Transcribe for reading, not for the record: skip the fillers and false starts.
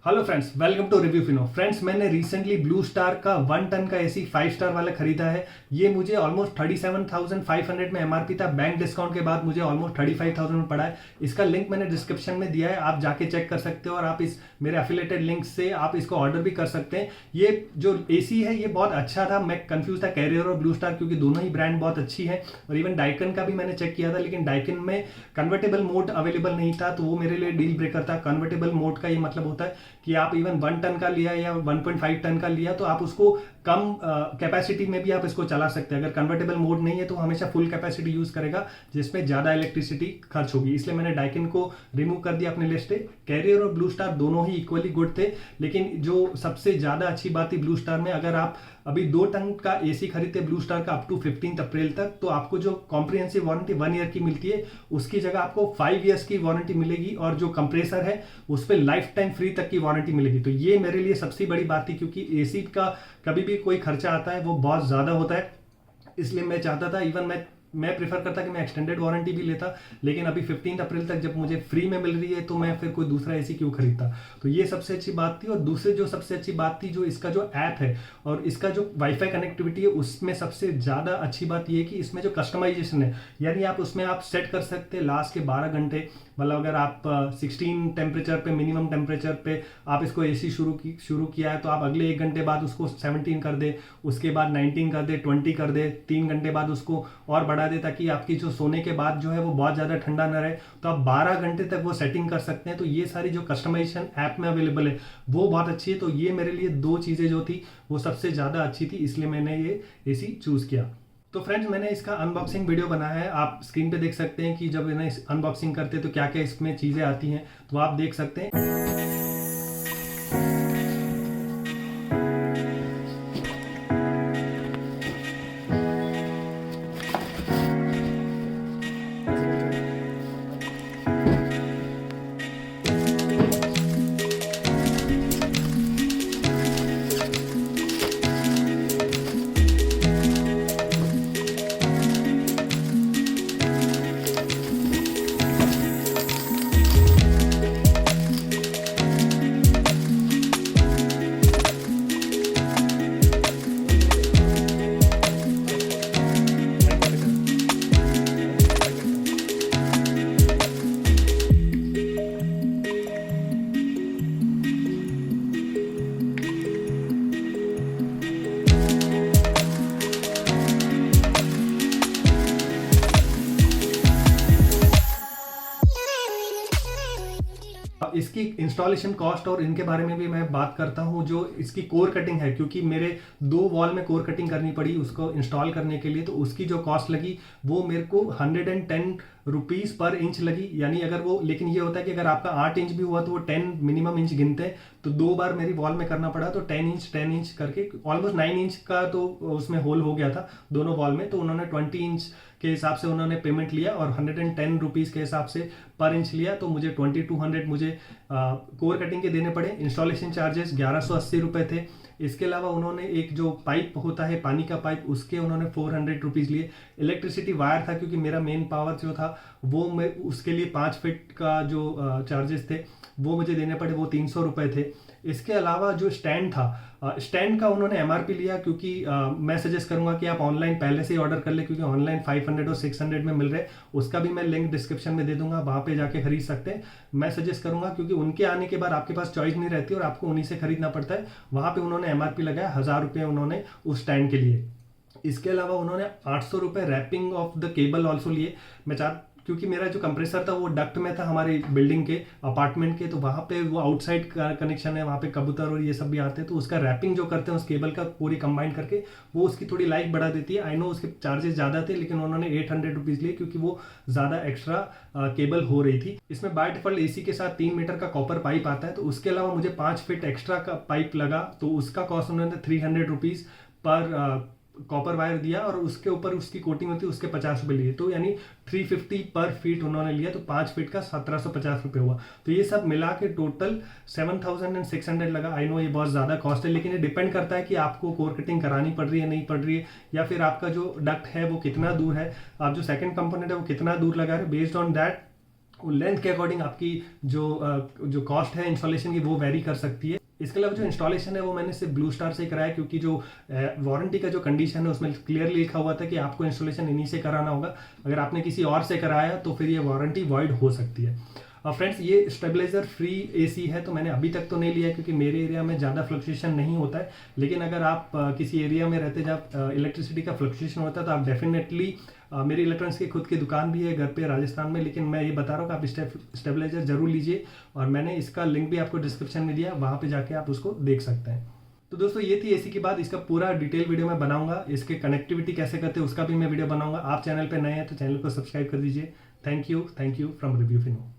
Hello friends, welcome to review फिनो। Friends, मैंने recently Blue Star का 1 टन का एसी 5 स्टार वाला खरीदा है। ये मुझे ऑलमोस्ट 37,500 में एमआरपी था। बैंक डिस्काउंट के बाद मुझे ऑलमोस्ट 35,000 में पड़ा है। इसका लिंक मैंने डिस्क्रिप्शन में दिया है, आप जाके चेक कर सकते हो और आप इस मेरे एफिलेटेड लिंक से आप इसको ऑर्डर भी कर सकते हैं। ये जो एसी है ये बहुत अच्छा था। मैं कंफ्यूज था कैरियर और ब्लू स्टार, क्योंकि दोनों ही ब्रांड बहुत अच्छी है। और इवन डाइकन का भी मैंने चेक किया था, लेकिन डाइकन में कन्वर्टेबल मोड अवेलेबल नहीं था, तो वो मेरे लिए डील ब्रेकर था। कन्वर्टेबल मोड का ये मतलब होता है कि आप इवन 1 टन का लिया या 1.5 टन का लिया तो आप उसको कम कैपेसिटी में भी आप इसको चला सकते हैं। अगर कन्वर्टेबल मोड नहीं है तो हमेशा फुल कैपेसिटी यूज करेगा, जिसमें ज्यादा इलेक्ट्रिसिटी खर्च होगी। इसलिए मैंने डाइकिन को रिमूव कर दिया अपने लिस्ट से। कैरियर और ब्लू स्टार दोनों ही इक्वली गुड थे, लेकिन जो सबसे ज्यादा अच्छी बात थी ब्लू स्टार में, अगर आप अभी 2 टन का एसी खरीदते ब्लू स्टार का अप टू 15 अप्रैल तक, तो आपको जो कॉम्प्रिहेंसिव वारंटी 1 ईयर की मिलती है, उसकी जगह आपको 5 ईयर्स की वारंटी मिलेगी। और जो कंप्रेसर है उस पर लाइफ टाइम फ्री तक की वारंटी मिलेगी। तो ये मेरे लिए सबसे बड़ी बात थी, क्योंकि एसी का कभी भी कोई खर्चा आता है वो बहुत ज्यादा होता है। इसलिए मैं चाहता था, इवन मैं प्रीफर करता कि मैं एक्सटेंडेड वारंटी भी लेता, लेकिन अभी 15 अप्रैल तक जब मुझे फ्री में मिल रही है तो मैं फिर कोई दूसरा एसी क्यों खरीदता। तो ये सबसे अच्छी बात थी। और दूसरी जो सबसे अच्छी बात थी, जो इसका जो ऐप है और इसका जो वाईफाई कनेक्टिविटी है, उसमें सबसे ज्यादा अच्छी बात ये है कि इसमें जो कस्टमाइजेशन है, यानी आप उसमें आप सेट कर सकते हैं लास्ट के 12 घंटे। मतलब अगर आप 16 टेम्परेचर पे, मिनिमम टेम्परेचर पे आप इसको एसी शुरू किया है, तो आप अगले 1 घंटे बाद उसको 17 कर दे, उसके बाद 19 कर दे, 20 कर दे, 3 घंटे बाद उसको और बढ़ा दे, ताकि आपकी जो सोने के बाद जो है वो बहुत ज्यादा ठंडा ना रहे। तो आप 12 घंटे तक वो सेटिंग कर सकते हैं। तो ये सारी जो कस्टमाइजेशन ऐप में अवेलेबल है वो बहुत अच्छी है। तो ये मेरे लिए 2 चीजें जो थी वो सबसे ज्यादा अच्छी थी, इसलिए मैंने ये एसी चूज किया। तो फ्रेंड्स, मैंने इसका अनबॉक्सिंग वीडियो बनाया है, आप स्क्रीन पे देख सकते हैं कि जब इन्हें अनबॉक्सिंग करते हैं तो क्या क्या इसमें चीजें आती हैं, तो आप देख सकते हैं। इसकी इंस्टॉलेशन कॉस्ट और इनके बारे में भी मैं बात करता हूं। जो इसकी कोर कटिंग है, क्योंकि मेरे 2 वॉल में कोर कटिंग करनी पड़ी उसको इंस्टॉल करने के लिए, तो उसकी जो कॉस्ट लगी वो मेरे को 110 रुपीज पर इंच लगी। यानी अगर वो, लेकिन ये होता है कि अगर आपका 8 इंच भी हुआ तो वो 10 मिनिमम इंच गिनते हैं, तो 2 बार मेरी वॉल में करना पड़ा। तो 10 इंच करके ऑलमोस्ट 9 इंच का तो उसमें होल हो गया था दोनों वॉल में। तो उन्होंने 20 इंच के हिसाब से उन्होंने पेमेंट लिया और 110 रुपीज के हिसाब से पर इंच लिया। तो मुझे 2200 मुझे कोर कटिंग के देने पड़े। इंस्टॉलेशन चार्जेस 1180 रुपए थे। इसके अलावा उन्होंने एक जो पाइप होता है पानी का पाइप, उसके उन्होंने 400 रुपीज लिए। इलेक्ट्रिसिटी वायर था, क्योंकि मेरा मेन पावर जो था वो मैं उसके लिए 5 फीट का जो चार्जेस थे वो मुझे देने पड़े, वो 300 रुपए थे। इसके अलावा जो स्टैंड था, स्टैंड का उन्होंने एमआरपी लिया, क्योंकि मैं सजेस्ट करूंगा कि आप ऑनलाइन पहले से ही ऑर्डर कर ले, क्योंकि ऑनलाइन 500 और 600 में मिल रहे हैं। उसका भी मैं लिंक डिस्क्रिप्शन में दे दूंगा, वहां पे जाके खरीद सकते हैं। मैं सजेस्ट करूंगा, क्योंकि उनके आने के बाद आपके पास चॉइस नहीं रहती और आपको उन्हीं से खरीदना पड़ता है। वहां पे उन्होंने एमआरपी लगाया 1000 रुपये उन्होंने उस स्टैंड के लिए। इसके अलावा उन्होंने 800 रुपये wrapping of the cable also लिए। क्योंकि मेरा जो कंप्रेसर था वो डक्ट में था हमारी बिल्डिंग के, अपार्टमेंट के, तो वहां पे वो आउटसाइड का कनेक्शन है, वहां पे कबूतर और ये सब भी आते हैं, तो उसका रैपिंग जो करते हैं उस केबल का पूरी कंबाइन करके, वो उसकी थोड़ी लाइफ बढ़ा देती है। आई नो उसके चार्जेस ज्यादा थे, लेकिन उन्होंने 800 रुपीज लिए, क्योंकि वो ज्यादा एक्स्ट्रा केबल हो रही थी। इसमें बाय डिफॉल्ट एसी के साथ 3 मीटर का कॉपर पाइप आता है, तो उसके अलावा मुझे 5 फीट एक्स्ट्रा का पाइप लगा, तो उसका कॉस्ट उन्होंने 300 रुपीज पर कॉपर वायर दिया, और उसके ऊपर उसकी कोटिंग होती है उसके 50 रुपए लिए, तो यानी 350 पर फीट उन्होंने लिया। तो 5 फीट का 1750 रुपए हुआ। तो ये सब मिला के टोटल 7600 लगा। आई नो ये बहुत ज्यादा कॉस्ट है, लेकिन ये डिपेंड करता है कि आपको कोर कटिंग करानी पड़ रही है नहीं पड़ रही है, या फिर आपका जो डक्ट है वो कितना दूर है, आप जो सेकंड कंपोनेंट है वो कितना दूर लगा रहे, बेस्ड ऑन दैट लेंथ के अकॉर्डिंग आपकी जो कॉस्ट है इंस्टॉलेशन की वो वेरी कर सकती है। इसके अलावा जो इंस्टॉलेशन है वो मैंने सिर्फ ब्लू स्टार से कराया, क्योंकि जो वारंटी का जो कंडीशन है उसमें क्लियरली लिखा हुआ था कि आपको इंस्टॉलेशन इन्हीं से कराना होगा। अगर आपने किसी और से कराया तो फिर ये वारंटी वॉइड हो सकती है। फ्रेंड्स, ये स्टेबलाइजर फ्री एसी है, तो मैंने अभी तक तो नहीं लिया क्योंकि मेरे एरिया में ज़्यादा फ्लक्चुएशन नहीं होता है। लेकिन अगर आप किसी एरिया में रहते जहाँ इलेक्ट्रिसिटी का फ्लक्चुएशन होता है तो आप डेफिनेटली, मेरी इलेक्ट्रॉनिक्स की खुद की दुकान भी है घर पे राजस्थान में, लेकिन मैं ये बता रहा हूँ कि आप स्टेबलाइजर जरूर लीजिए, और मैंने इसका लिंक भी आपको डिस्क्रिप्शन में दिया, वहाँ पे जाके आप उसको देख सकते हैं। तो दोस्तों, ये थी एसी की बात। इसका पूरा डिटेल वीडियो मैं बनाऊंगा, इसके कनेक्टिविटी कैसे करते हैं उसका भी मैं वीडियो बनाऊंगा। आप चैनल पे नए हैं तो चैनल को सब्सक्राइब कर दीजिए। Thank you from review Fino.